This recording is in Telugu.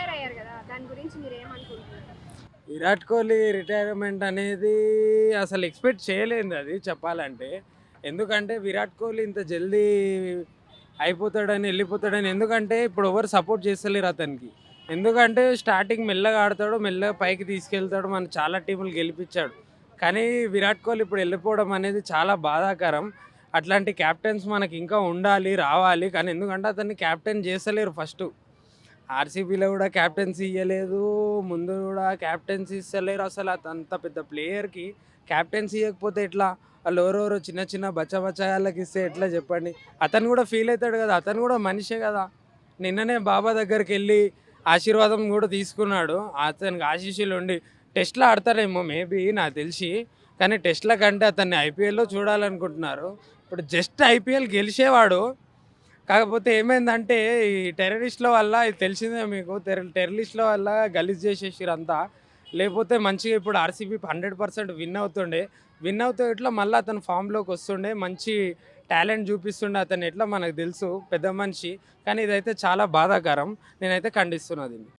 రిటైర్ అయ్యారు కదా, దాని గురించి మీరేమనుకుంటున్నారు? విరాట్ కోహ్లీ రిటైర్మెంట్ అనేది అసలు ఎక్స్పెక్ట్ చేయలేదు అది చెప్పాలంటే. ఎందుకంటే విరాట్ కోహ్లీ ఇంత జల్దీ అయిపోతాడని వెళ్ళిపోతాడని, ఎందుకంటే ఇప్పుడు ఎవరు సపోర్ట్ చేస్తలేరు అతనికి. ఎందుకంటే స్టార్టింగ్ మెల్లగా ఆడతాడు, మెల్లగా పైకి తీసుకెళ్తాడు, మన చాలా టీములు గెలిపించాడు. కానీ విరాట్ కోహ్లీ ఇప్పుడు వెళ్ళిపోవడం అనేది చాలా బాధాకరం. అట్లాంటి క్యాప్టెన్స్ మనకి ఇంకా ఉండాలి, రావాలి. కానీ ఎందుకంటే అతన్ని క్యాప్టెన్ చేస్తలేరు ఫస్ట్. ఆర్సీబీలో కూడా క్యాప్టెన్సీ ఇవ్వలేదు, ముందు కూడా క్యాప్టెన్సీ ఇస్తలేరు. అసలు అంత పెద్ద ప్లేయర్కి క్యాప్టెన్సీ ఇవ్వకపోతే ఎట్లా? వాళ్ళు ఎవరెవరో చిన్న చిన్న బచ్చబచ్చాయాళ్ళకి ఇస్తే ఎట్లా చెప్పండి? అతను కూడా ఫీల్ అవుతాడు కదా, అతను కూడా మనిషే కదా. నిన్ననే బాబా దగ్గరికి వెళ్ళి ఆశీర్వాదం కూడా తీసుకున్నాడు. అతనికి ఆశీస్సులు ఉండి టెస్ట్లో ఆడతారేమో మేబీ నాకు తెలిసి. కానీ టెస్ట్ల కంటే అతన్ని ఐపీఎల్లో చూడాలనుకుంటున్నారు. ఇప్పుడు జస్ట్ ఐపీఎల్ గెలిచేవాడు. కాకపోతే ఏమైందంటే ఈ టెర్రరిస్ట్‌ల వల్ల ఇది తెలిసిందే మీకు. టెర్రరిస్ట్‌ల వల్ల గలీజ్ చేసేసిర్రంతా. లేకపోతే మంచిగా ఇప్పుడు ఆర్‌సీబీ 100% విన్ అవుతుండే. విన్ అవుతే ఇట్లా మళ్ళీ అతను ఫామ్‌లోకి వస్తుండే. మంచి టాలెంట్ చూపిస్తుండే అతను ఎట్లా మనకు తెలుసు పెద్ద మనిషి. కానీ ఇదైతే చాలా బాధాకరం. నేనైతే ఖండిస్తున్నా దీన్ని.